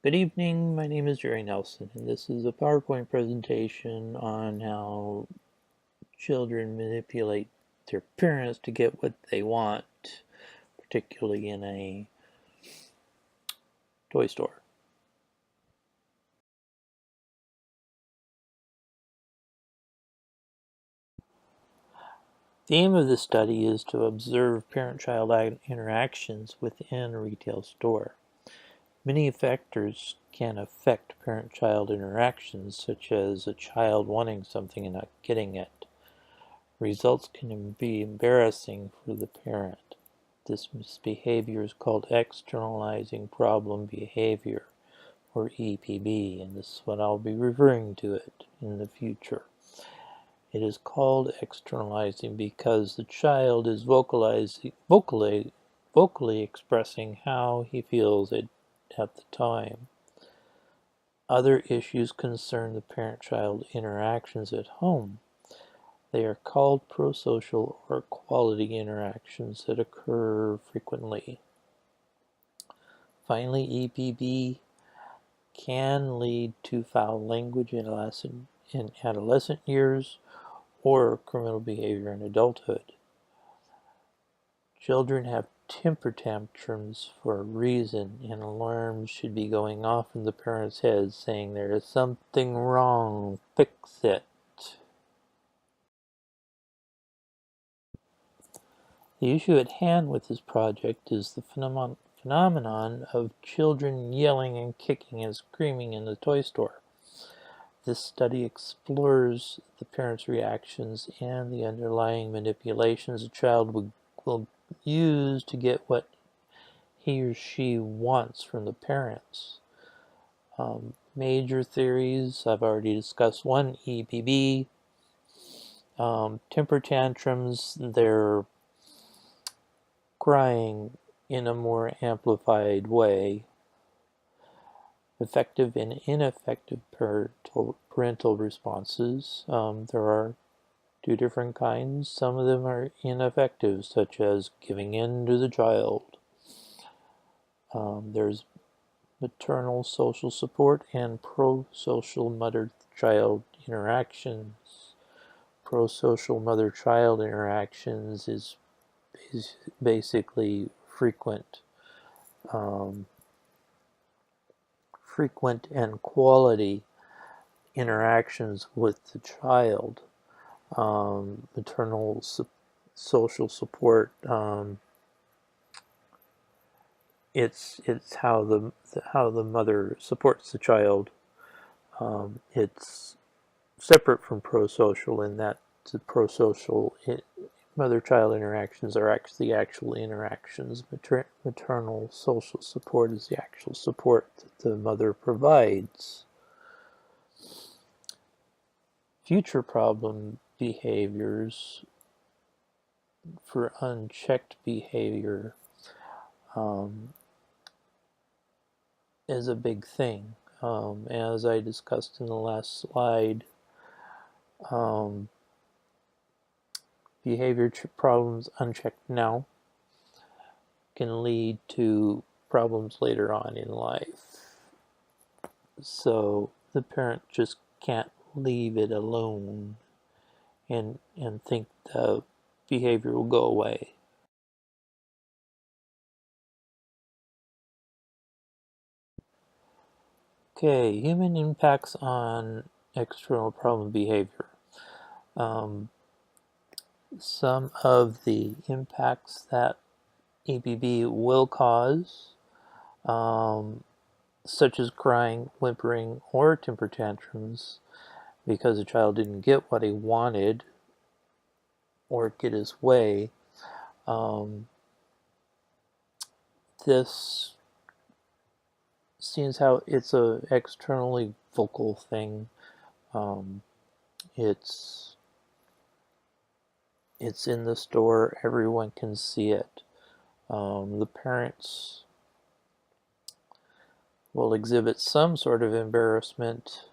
Good evening, my name is Jerry Nelson, and this is a PowerPoint presentation on how children manipulate their parents to get what they want, particularly in a toy store. The aim of this study is to observe parent-child interactions within a retail store. Many factors can affect parent-child interactions, such as a child wanting something and not getting it. Results can be embarrassing for the parent. This misbehavior is called externalizing problem behavior, or EPB, and this is what I'll be referring to it in the future. It is called externalizing because the child is vocally expressing how he feels at the time. Other issues concern the parent-child interactions at home. They are called prosocial or quality interactions that occur frequently. Finally, EPB can lead to foul language in adolescent years or criminal behavior in adulthood. Children have temper tantrums for a reason, and alarms should be going off in the parents' heads saying there is something wrong, fix it. The issue at hand with this project is the phenomenon of children yelling and kicking and screaming in the toy store. This study explores the parents' reactions and the underlying manipulations a child will use to get what he or she wants from the parents. Major theories, I've already discussed one, EPB. Temper tantrums, they're crying in a more amplified way. Effective and ineffective parental responses. There are two different kinds. Some of them are ineffective, such as giving in to the child. There's maternal social support and pro-social mother-child interactions. Pro-social mother-child interactions is basically frequent and quality interactions with the child. Maternal social support, it's how the mother supports the child. It's separate from pro-social in that the pro-social mother-child interactions are actually actual interactions. Maternal social support is the actual support that the mother provides. Future problem behaviors for unchecked behavior is a big thing. As I discussed in the last slide, behavior problems unchecked now can lead to problems later on in life. So the parent just can't leave it alone and think the behavior will go away. Okay, human impacts on external problem behavior. Some of the impacts that EPB will cause, such as crying, whimpering, or temper tantrums because the child didn't get what he wanted or get his way. This seems how it's a externally vocal thing. It's in the store, everyone can see it. The parents will exhibit some sort of embarrassment,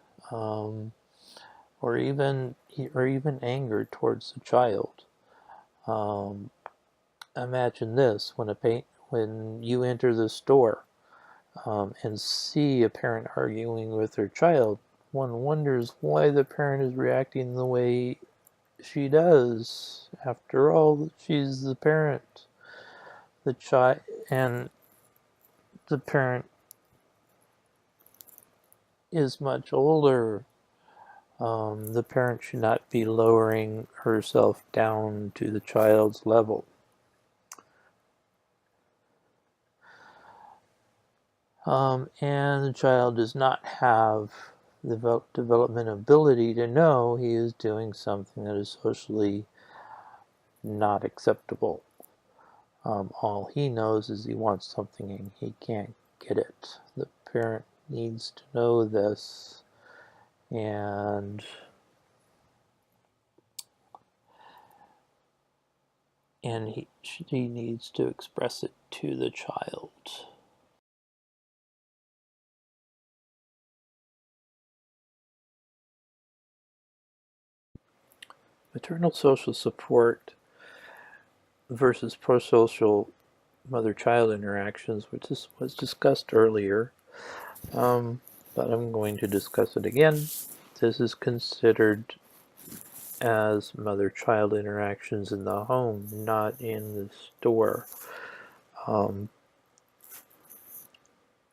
or even anger towards the child. Imagine this: when you enter the store, and see a parent arguing with their child, one wonders why the parent is reacting the way she does. After all, she's the parent. The child and the parent is much older. The parent should not be lowering herself down to the child's level. And the child does not have the development ability to know he is doing something that is socially not acceptable. All he knows is he wants something and he can't get it. The parent needs to know this, and she needs to express it to the child. Maternal social support versus prosocial mother-child interactions, which was discussed earlier, but I'm going to discuss it again. This is considered as mother-child interactions in the home, not in the store.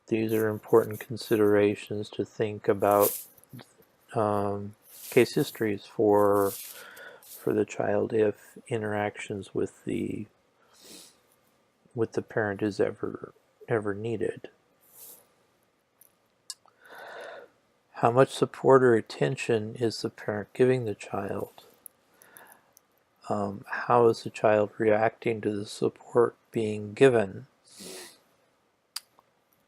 These are important considerations to think about case histories for the child if interactions with the parent is ever needed. How much support or attention is the parent giving the child? How is the child reacting to the support being given?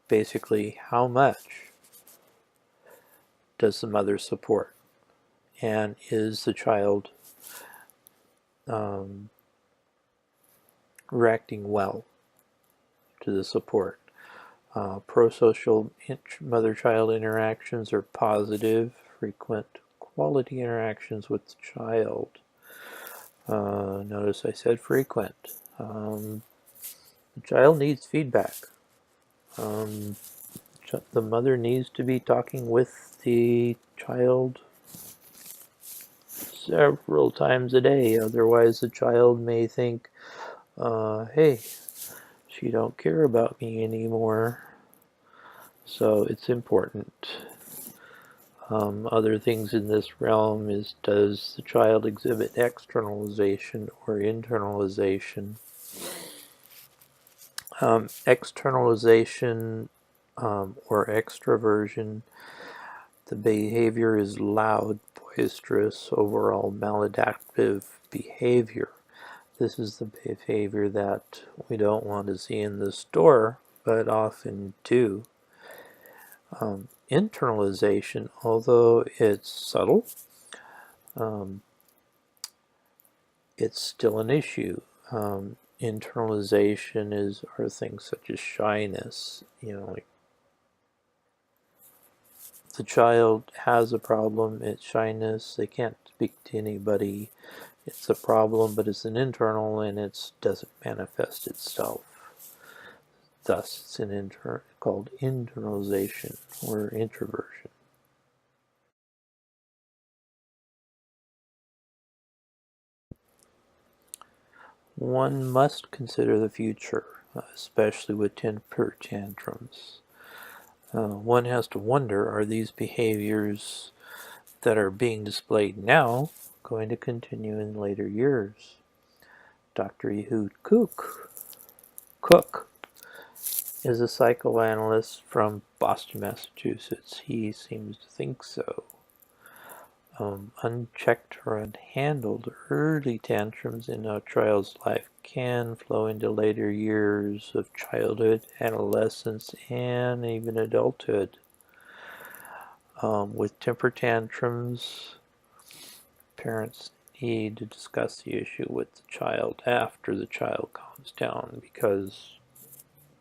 Basically, how much does the mother support? And is the child reacting well to the support? Prosocial mother-child interactions are positive, frequent, quality interactions with the child. Notice I said frequent. The child needs feedback. The mother needs to be talking with the child several times a day, otherwise the child may think, hey, she don't care about me anymore. So it's important. Other things in this realm is, does the child exhibit externalization or internalization? Externalization or extroversion, the behavior is loud, boisterous, overall maladaptive behavior. This is the behavior that we don't want to see in the store, but often do. Internalization, although it's subtle, it's still an issue. Internalization are things such as shyness. Like the child has a problem, it's shyness, they can't speak to anybody. It's a problem, but it's an internal and it doesn't manifest itself. Thus, it's called internalization or introversion. One must consider the future, especially with temper tantrums. One has to wonder, are these behaviors that are being displayed now going to continue in later years? Dr. Ehud Cook is a psychoanalyst from Boston, Massachusetts. He seems to think so. Unchecked or unhandled early tantrums in a child's life can flow into later years of childhood, adolescence, and even adulthood. With temper tantrums, parents need to discuss the issue with the child after the child calms down, because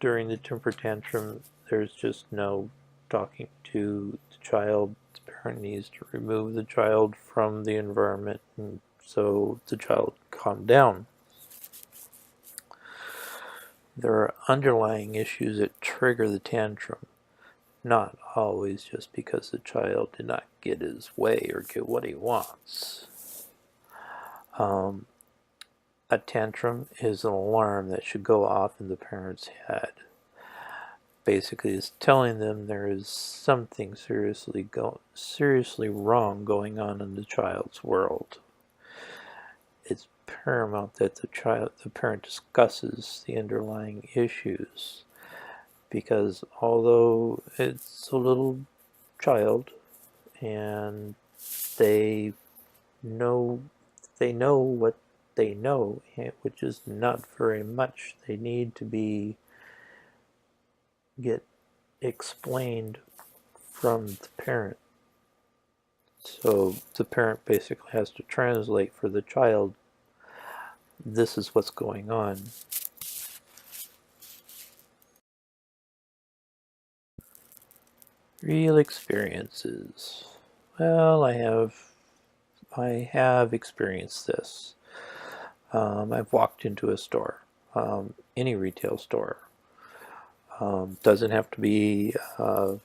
during the temper tantrum there's just no talking to the child. The parent needs to remove the child from the environment and so the child calm down. There are underlying issues that trigger the tantrum. not always just because the child did not get his way or get what he wants. A tantrum is an alarm that should go off in the parent's head. Basically, it's telling them there is something seriously wrong going on in the child's world. It's paramount that the parent discusses the underlying issues, because although it's a little child and they know what they know, which is not very much, they need to get explained from the parent. So the parent basically has to translate for the child, this is what's going on. Real experiences. Well, I have experienced this. I've walked into a store, any retail store. Doesn't have to be a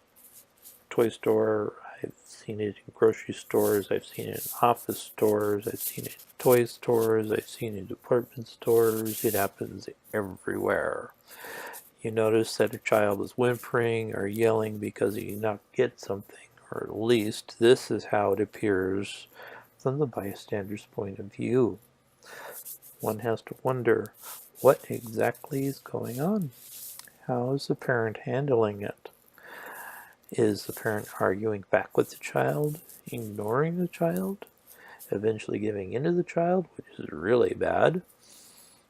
toy store. I've seen it in grocery stores. I've seen it in office stores. I've seen it in toy stores. I've seen it in department stores. It happens everywhere. You notice that a child is whimpering or yelling because he did not get something, or at least this is how it appears from the bystander's point of view. One has to wonder, what exactly is going on? How is the parent handling it? Is the parent arguing back with the child, ignoring the child, eventually giving in to the child, which is really bad,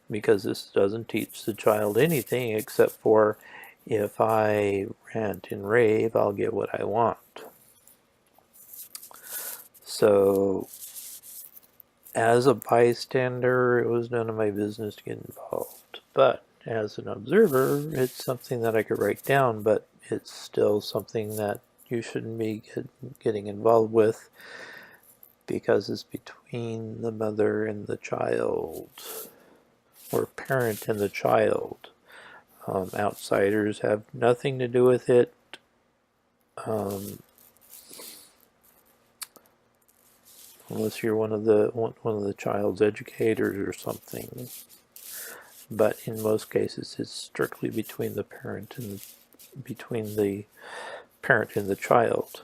because this doesn't teach the child anything except for, if I rant and rave, I'll get what I want. So, as a bystander, it was none of my business to get involved. But as an observer, it's something that I could write down, but it's still something that you shouldn't be getting involved with, because it's between the mother and the child, or parent and the child. Outsiders have nothing to do with it. Unless you're one of the child's educators or something. But in most cases, it's strictly between the parent and the child.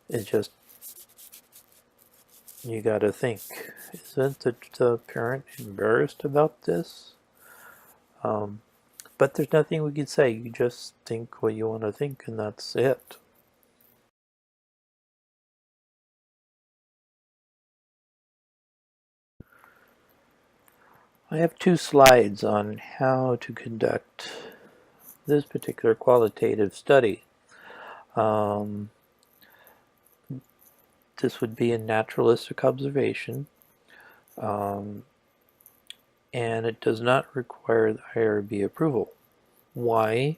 It's just, you got to think, isn't the parent embarrassed about this? But there's nothing we can say. You just think what you want to think, and that's it. I have 2 slides on how to conduct this particular qualitative study. This would be a naturalistic observation, and it does not require the IRB approval. Why?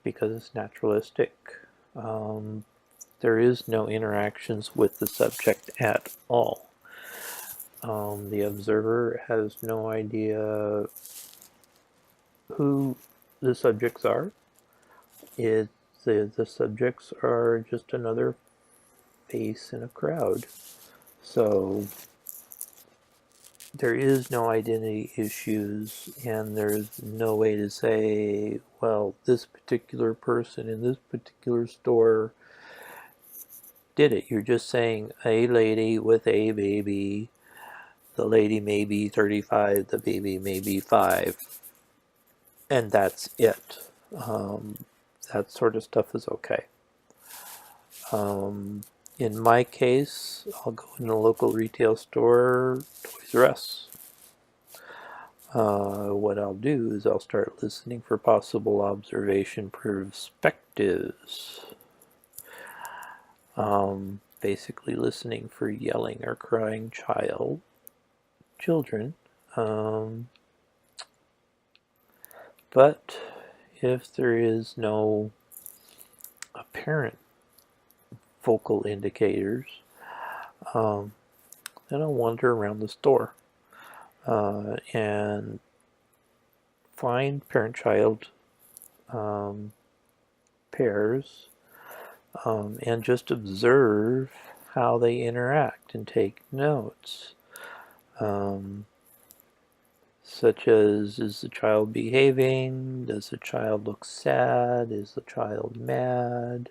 Because it's naturalistic. There is no interactions with the subject at all. The observer has no idea who the subjects are. The subjects are just another face in a crowd. So there is no identity issues, and there's no way to say, well, this particular person in this particular store did it. You're just saying a lady with a baby. The lady may be 35, the baby may be 5, and that's it. That sort of stuff is okay. In my case, I'll go in a local retail store, Toys R Us. What I'll do is I'll start listening for possible observation perspectives. Basically listening for yelling or crying children. But if there is no apparent vocal indicators, then I'll wander around the store and find parent-child pairs, and just observe how they interact and take notes. Such as, is the child behaving? Does the child look sad? Is the child mad?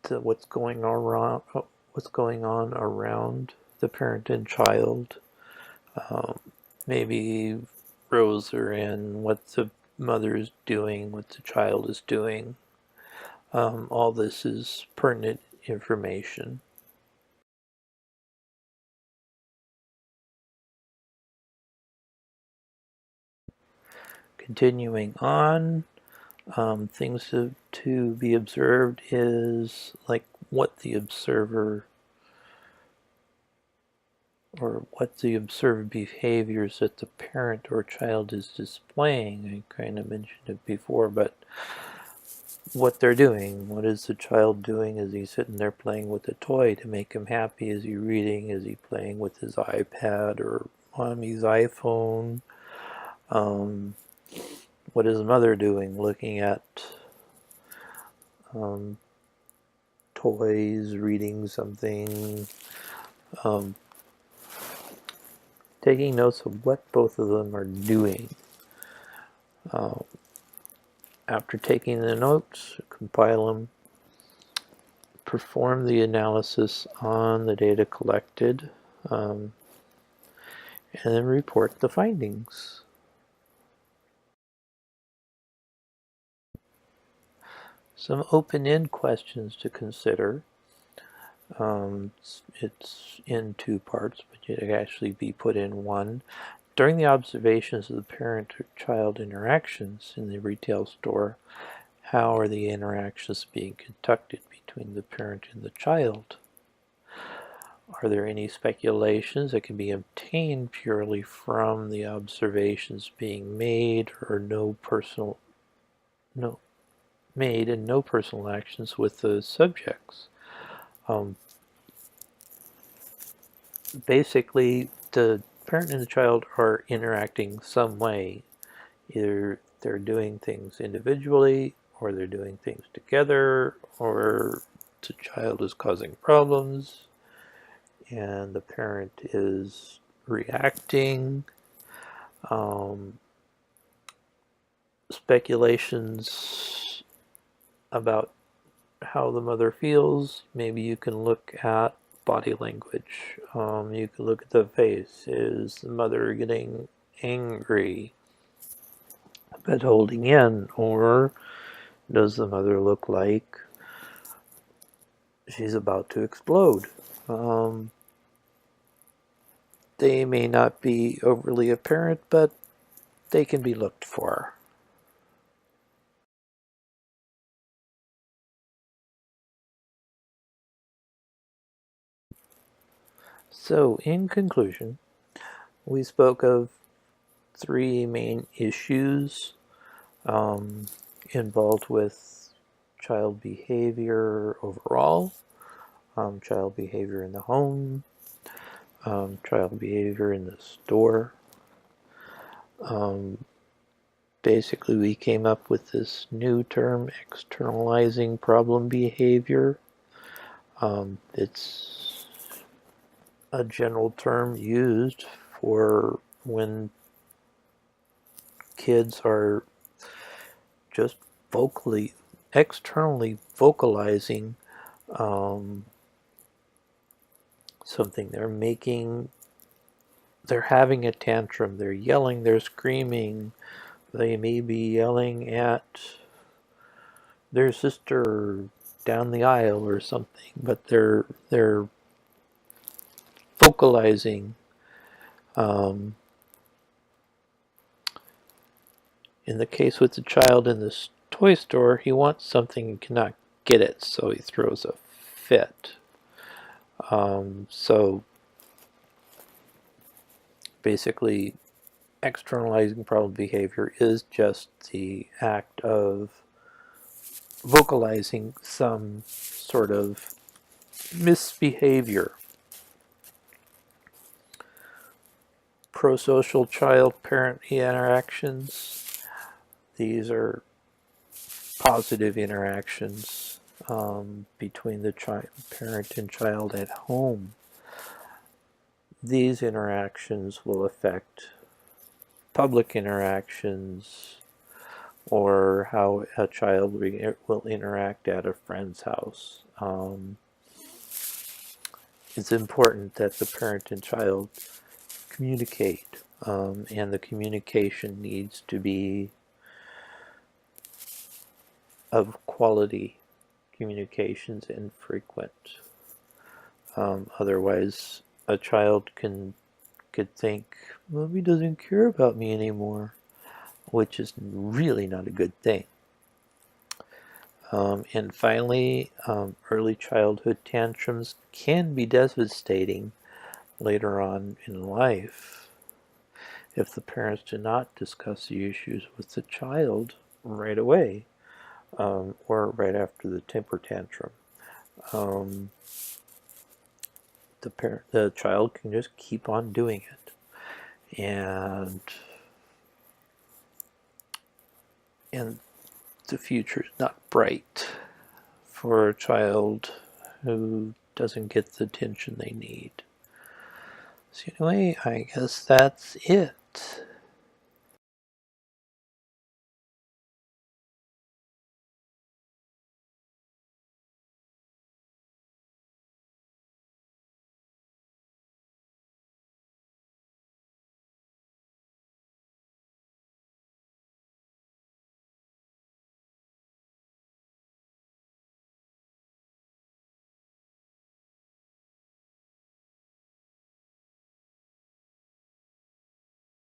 What's going on around the parent and child? Maybe rows are in what the mother is doing, what the child is doing. All this is pertinent information. Continuing on, things to be observed is like what the observer or what the observed behaviors that the parent or child is displaying. I kind of mentioned it before, but what they're doing. What is the child doing? Is he sitting there playing with a toy to make him happy? Is he reading? Is he playing with his iPad or mommy's iPhone? What is the mother doing? Looking at toys, reading something, taking notes of what both of them are doing. After taking the notes, compile them, perform the analysis on the data collected, and then report the findings. Some open-end questions to consider. It's in two parts, but it can actually be put in one. During the observations of the parent-child interactions in the retail store, how are the interactions being conducted between the parent and the child? Are there any speculations that can be obtained purely from the observations being made, or made and no personal actions with the subjects? Basically, the parent and the child are interacting some way. Either they're doing things individually, or they're doing things together, or the child is causing problems and the parent is reacting. Speculations about how the mother feels. Maybe you can look at body language. You can look at the face. Is the mother getting angry but holding in, or does the mother look like she's about to explode? They may not be overly apparent, but they can be looked for. So, in conclusion, we spoke of three main issues involved with child behavior overall, child behavior in the home, child behavior in the store. Basically, we came up with this new term, externalizing problem behavior. It's a general term used for when kids are just externally vocalizing something. They're having a tantrum, they're yelling, they're screaming, they may be yelling at their sister down the aisle or something, but they're vocalizing. In the case with the child in this toy store, he wants something and cannot get it, so he throws a fit. So basically, externalizing problem behavior is just the act of vocalizing some sort of misbehavior. Prosocial child-parent interactions. These are positive interactions between the parent and child at home. These interactions will affect public interactions or how a child will interact at a friend's house. It's important that the parent and child communicate, and the communication needs to be of quality communications and frequent. Otherwise, a child could think, "Mommy doesn't care about me anymore," which is really not a good thing. And finally, early childhood tantrums can be devastating later on in life if the parents do not discuss the issues with the child right away, or right after the temper tantrum. Um, the child can just keep on doing it, and the future is not bright for a child who doesn't get the attention they need. So anyway, I guess that's it.